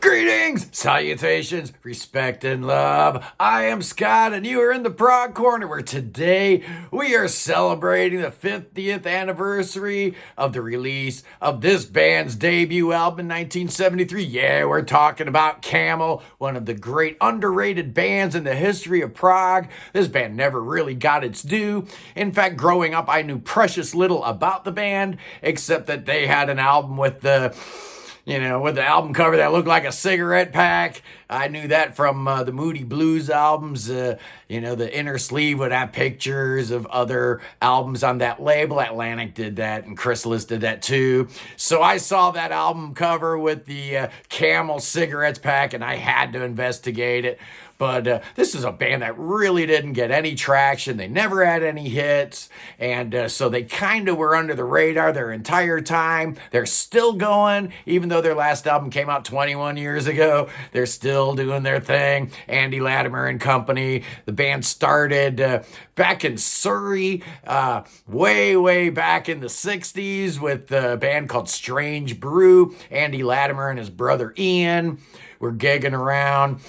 Greetings, salutations, respect, and love. I am Scott, and you are in the Prog Corner, where today we are celebrating the 50th anniversary of the release of this band's debut album in 1973. Yeah, we're talking about Camel, one of the great underrated bands in the history of prog. This band never really got its due. In fact, growing up, I knew precious little about the band, except that they had an album with the album cover that looked like a cigarette pack. I knew that from the Moody Blues albums. The inner sleeve would have pictures of other albums on that label. Atlantic did that, and Chrysalis did that too. So I saw that album cover with the Camel cigarettes pack, and I had to investigate it. But this is a band that really didn't get any traction. They never had any hits. And so they kind of were under the radar their entire time. They're still going, even though their last album came out 21 years ago. They're still doing their thing. Andy Latimer and Company. The band started back in Surrey, way back in the 60s with a band called Strange Brew. Andy Latimer and his brother Ian were gigging around.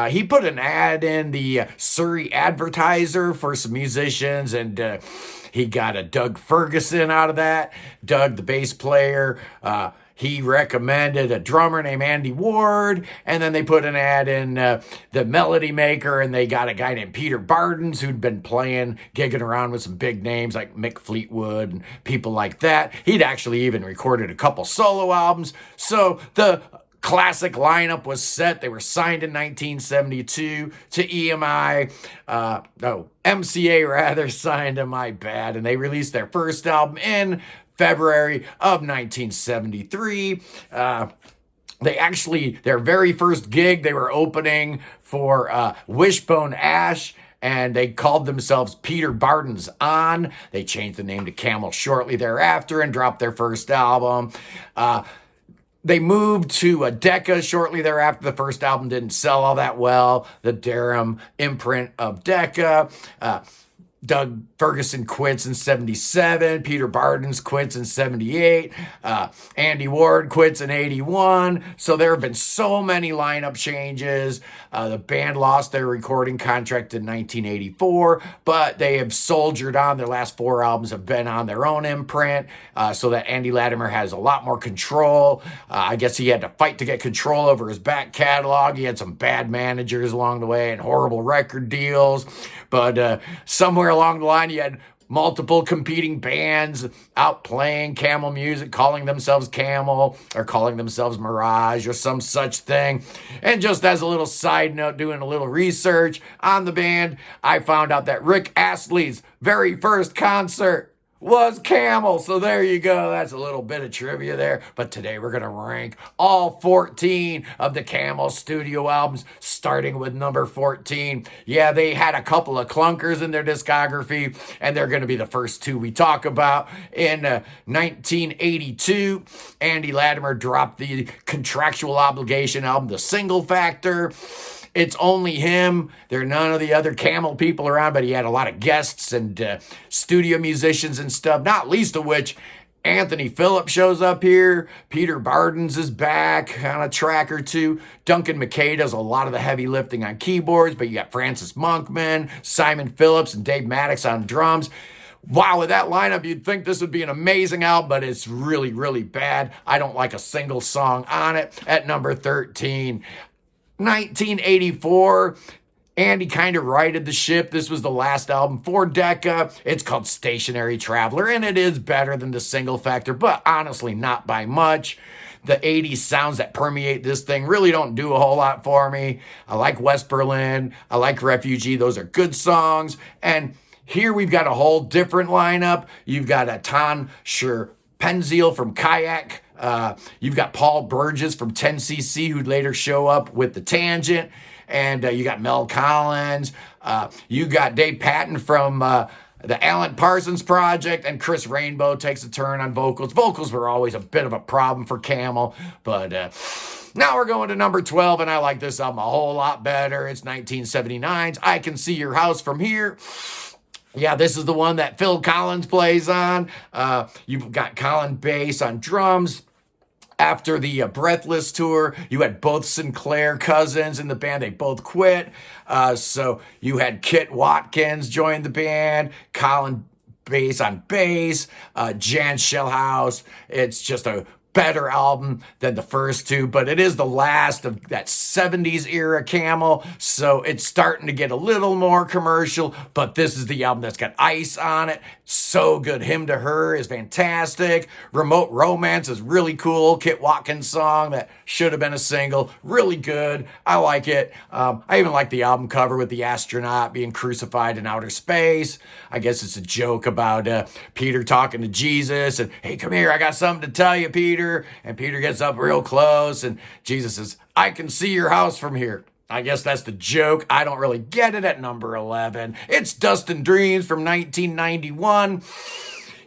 He put an ad in the Surrey Advertiser for some musicians, and he got a Doug Ferguson out of that. Doug, the bass player, he recommended a drummer named Andy Ward, and then they put an ad in the Melody Maker, and they got a guy named Peter Bardens who'd been gigging around with some big names like Mick Fleetwood and people like that. He'd actually even recorded a couple solo albums. So the classic lineup was set. They were signed in 1972 to EMI. MCA rather, signed to my bad. And they released their first album in February of 1973. Their very first gig, they were opening for Wishbone Ash, and they called themselves Peter Bardens On. They changed the name to Camel shortly thereafter and dropped their first album. They moved to Decca shortly thereafter. The first album didn't sell all that well. The Durham imprint of Decca. Doug Ferguson quits in 77. Peter Bardens quits in 78. Andy Ward quits in 81. So there have been so many lineup changes. The band lost their recording contract in 1984, but they have soldiered on. Their last four albums have been on their own imprint, so that Andy Latimer has a lot more control. I guess he had to fight to get control over his back catalog. He had some bad managers along the way and horrible record deals. But somewhere along the line, you had multiple competing bands out playing Camel music, calling themselves Camel or calling themselves Mirage or some such thing. And just as a little side note, doing a little research on the band, I found out that Rick Astley's very first concert was Camel. So there you go. That's a little bit of trivia there. But today we're going to rank all 14 of the Camel studio albums, starting with number 14. Yeah, they had a couple of clunkers in their discography, and they're going to be the first two we talk about. In 1982, Andy Latimer dropped the Contractual Obligation album, The Single Factor. It's only him. There are none of the other Camel people around, but he had a lot of guests and studio musicians and stuff, not least of which Anthony Phillips shows up here. Peter Bardens is back on a track or two. Duncan McKay does a lot of the heavy lifting on keyboards, but you got Francis Monkman, Simon Phillips, and Dave Maddox on drums. Wow, with that lineup, you'd think this would be an amazing album, but it's really bad. I don't like a single song on it. At number 13, 1984, Andy kind of righted the ship. This was the last album for Decca. It's called Stationary Traveler, and it is better than The Single Factor, but honestly, not by much. The 80s sounds that permeate this thing really don't do a whole lot for me. I like West Berlin. I like Refugee. Those are good songs. And here we've got a whole different lineup. You've got a Ton Scherpenzeel from Kayak. You've got Paul Burgess from 10cc, who'd later show up with The Tangent. And you got Mel Collins. You got Dave Patton from the Alan Parsons Project. And Chris Rainbow takes a turn on vocals. Vocals were always a bit of a problem for Camel. But now we're going to number 12, and I like this album a whole lot better. It's 1979's I Can See Your House From Here. Yeah, this is the one that Phil Collins plays on. You've got Colin Bass on drums. after the Breathless tour, you had both Sinclair cousins in the band. They both quit. So you had Kit Watkins join the band, Colin Bass on bass, Jan Shellhouse. It's just a better album than the first two, but it is the last of that 70s era Camel, so it's starting to get a little more commercial, but this is the album that's got ice on it. So good. Him to Her is fantastic. Remote Romance is really cool. Kit Watkins song that should have been a single. Really good. I like it. I even like the album cover with the astronaut being crucified in outer space. I guess it's a joke about Peter talking to Jesus and, hey, come here, I got something to tell you, Peter. And Peter gets up real close and Jesus says, I can see your house from here. I guess that's the joke. I don't really get it at number 11. It's Dust and Dreams from 1991.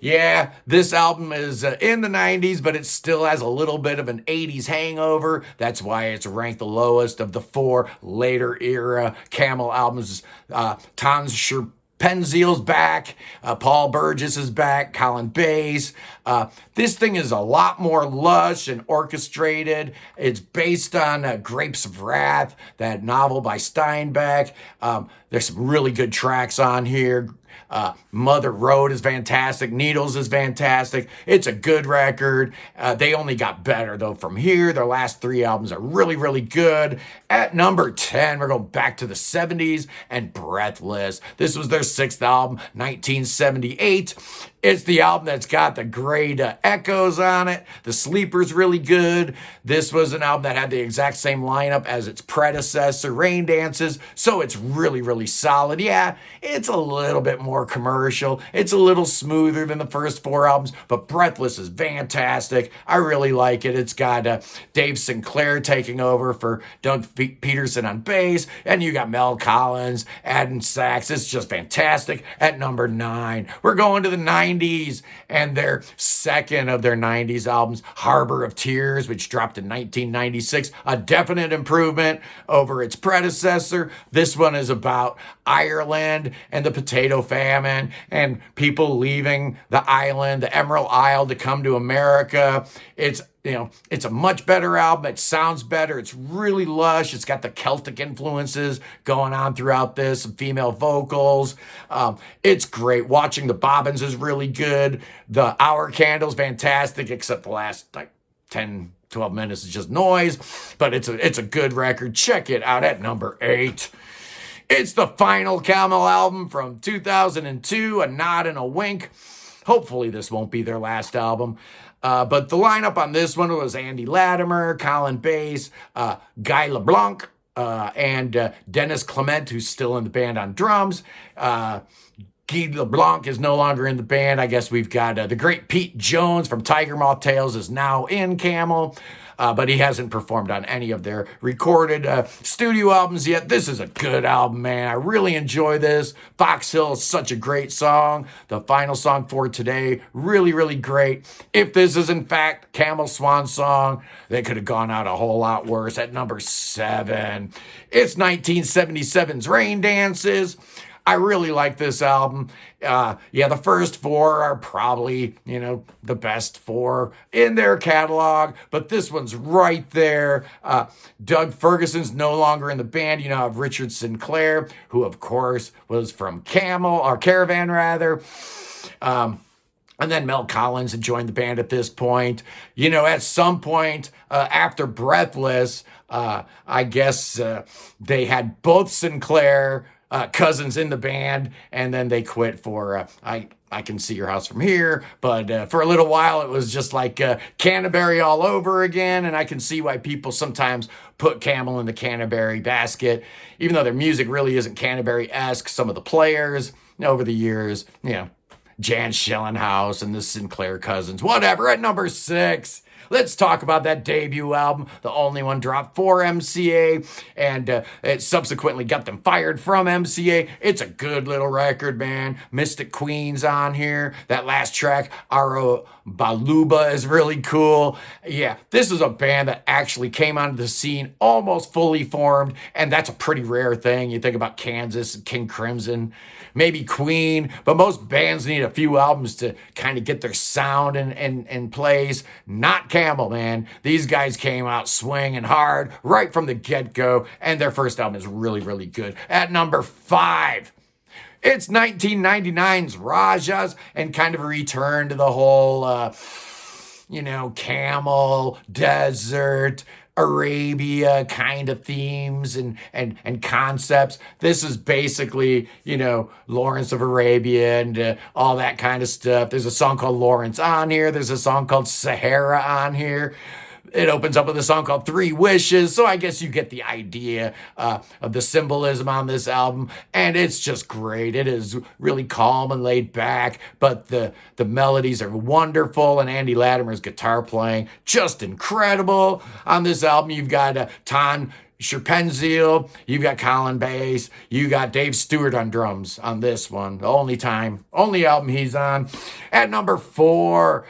Yeah, this album is in the 90s, but it still has a little bit of an 80s hangover. That's why it's ranked the lowest of the 4 later era Camel albums. Tom Penzieel's back, Paul Burgess is back, Colin Bass. This thing is a lot more lush and orchestrated. It's based on Grapes of Wrath, that novel by Steinbeck. There's some really good tracks on here. Mother Road is fantastic. Needles is fantastic. It's a good record. They only got better, though, from here. Their last 3 albums are really, really good. At number 10, we're going back to the 70s and Breathless. This was their 6th album, 1978. It's the album that's got the great echoes on it. The Sleeper's really good. This was an album that had the exact same lineup as its predecessor, Rain Dances, so it's really, really solid. Yeah, it's a little bit more commercial. It's a little smoother than the first 4 albums, but Breathless is fantastic. I really like it. It's got Dave Sinclair taking over for Doug Peterson on bass, and you got Mel Collins adding sax. It's just fantastic. At number 9, we're going to the 90s and their second of their 90s albums, Harbor of Tears, which dropped in 1996, a definite improvement over its predecessor. This one is about Ireland and the potato famine and people leaving the island, the Emerald Isle, to come to America. It's a much better album. It sounds better. It's really lush. It's got the Celtic influences going on throughout this, some female vocals. It's great. Watching the Bobbins is really good. The Hour Candle's fantastic, except the last 10, 12 minutes is just noise. But it's a good record. Check it out at number 8. It's the final Camel album from 2002, A Nod and a Wink. Hopefully this won't be their last album. But the lineup on this one was Andy Latimer, Colin Bass, Guy LeBlanc, and Dennis Clement, who's still in the band on drums. Guy LeBlanc is no longer in the band. I guess we've got the great Pete Jones from Tiger Moth Tales is now in Camel. But he hasn't performed on any of their recorded studio albums yet. This is a good album, man. I really enjoy this. Fox Hill is such a great song. The final song for today, really, really great. If this is in fact Camel Swan Song, they could have gone out a whole lot worse. At number 7, it's 1977's Rain Dances. I really like this album. The first 4 are probably, the best 4 in their catalog, but this one's right there. Doug Ferguson's no longer in the band. You have Richard Sinclair, who of course was from Caravan rather. And then Mel Collins had joined the band at this point. At some point after Breathless, I guess they had both Sinclair cousins in the band, and then they quit for I Can See Your House from Here. But for a little while, it was just like Canterbury all over again, and I can see why people sometimes put Camel in the Canterbury basket, even though their music really isn't Canterbury-esque. Some of the players over the years, Jan Schellenhaus and the Sinclair cousins, whatever. At number 6, let's talk about that debut album, the only one dropped for MCA, and it subsequently got them fired from MCA. It's a good little record, man. Mystic Queen's on here. That last track, Baluba is really cool. Yeah, this is a band that actually came onto the scene almost fully formed, and that's a pretty rare thing. You think about Kansas and King Crimson, maybe Queen, but most bands need a few albums to kind of get their sound in place. Not Camel, man. These guys came out swinging hard right from the get-go, and their first album is really, really good. At number 5, it's 1999's Rajas, and kind of a return to the whole, camel, desert, Arabia kind of themes and concepts. This is basically, Lawrence of Arabia and all that kind of stuff. There's a song called Lawrence on here. There's a song called Sahara on here. It opens up with a song called Three Wishes. So I guess you get the idea of the symbolism on this album. And it's just great. It is really calm and laid back, but the melodies are wonderful. And Andy Latimer's guitar playing, just incredible. On this album, you've got Ton Scherpenzeel, you've got Colin Bass, you got Dave Stewart on drums on this one. The only album he's on. At number 4,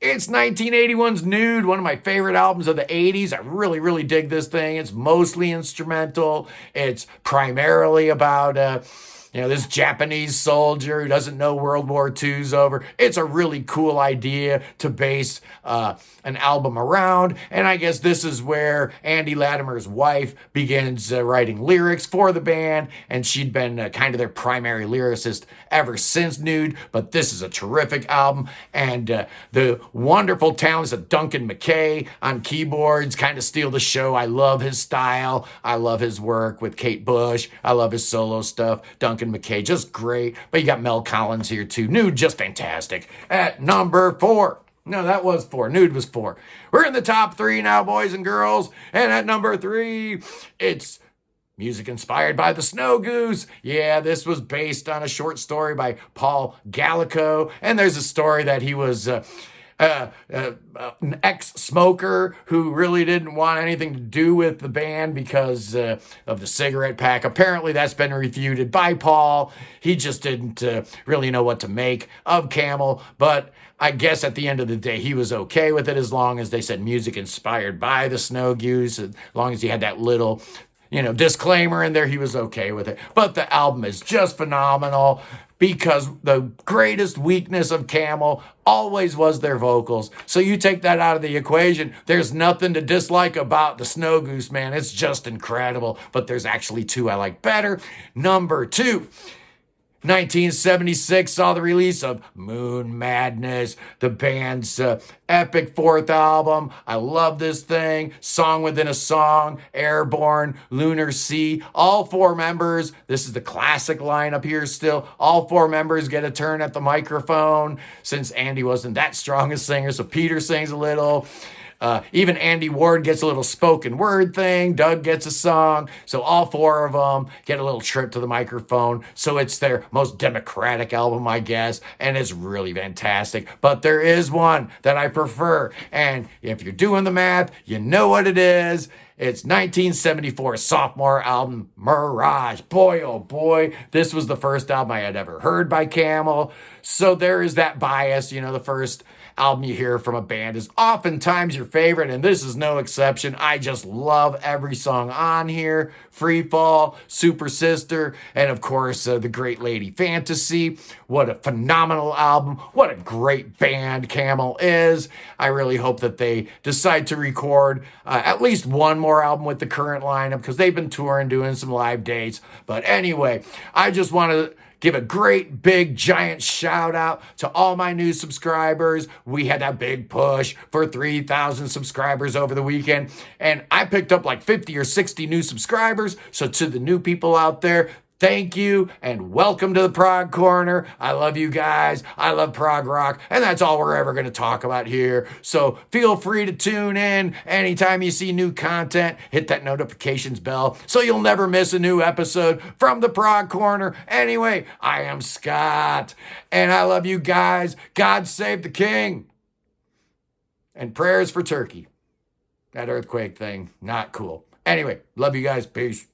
it's 1981's Nude, one of my favorite albums of the 80s. I really, really dig this thing. It's mostly instrumental. It's primarily about, this Japanese soldier who doesn't know World War II's over. It's a really cool idea to base an album around. And I guess this is where Andy Latimer's wife begins writing lyrics for the band. And she'd been kind of their primary lyricist ever since Nude. But this is a terrific album. And the wonderful talents of Duncan McKay on keyboards kind of steal the show. I love his style. I love his work with Kate Bush. I love his solo stuff. Duncan McKay, just great. But you got Mel Collins here too. Nude, just fantastic. At number 4. No, that was 4. Nude was 4. We're in the top 3 now, boys and girls. And at number 3, it's music inspired by the Snow Goose. Yeah, this was based on a short story by Paul Gallico. And there's a story that he was an ex-smoker who really didn't want anything to do with the band because of the cigarette pack. Apparently, that's been refuted by Paul. He just didn't really know what to make of Camel, but I guess at the end of the day, he was okay with it as long as they said music inspired by the Snow Goose, as long as he had that little disclaimer in there, he was okay with it. But the album is just phenomenal because the greatest weakness of Camel always was their vocals. So you take that out of the equation, there's nothing to dislike about the Snow Goose, man. It's just incredible. But there's actually 2 I like better. Number 2. 1976 saw the release of Moon Madness, the band's epic 4th album. I love this thing. Song within a song, Airborne, Lunar Sea. All 4 members, this is the classic lineup here still. All 4 members get a turn at the microphone since Andy wasn't that strong a singer, so Peter sings a little. Even Andy Ward gets a little spoken word thing. Doug gets a song. So all 4 of them get a little trip to the microphone. So it's their most democratic album, I guess. And it's really fantastic. But there is one that I prefer. And if you're doing the math, you know what it is. It's 1974 sophomore album, Mirage. Boy, oh boy, this was the first album I had ever heard by Camel. So there is that bias. The first album you hear from a band is oftentimes your favorite, and this is no exception. I just love every song on here. Free Fall, Super Sister, and of course, The Great Lady Fantasy. What a phenomenal album. What a great band Camel is. I really hope that they decide to record at least one more album with the current lineup because they've been touring, doing some live dates. But anyway, I just want to give a great, big, giant shout out to all my new subscribers. We had that big push for 3,000 subscribers over the weekend, and I picked up like 50 or 60 new subscribers. So to the new people out there, thank you and welcome to the Prog Corner. I love you guys. I love prog rock, and that's all we're ever going to talk about here. So feel free to tune in anytime you see new content. Hit that notifications bell so you'll never miss a new episode from the Prog Corner. Anyway, I am Scott, and I love you guys. God save the king. And prayers for Turkey. That earthquake thing, not cool. Anyway, love you guys. Peace.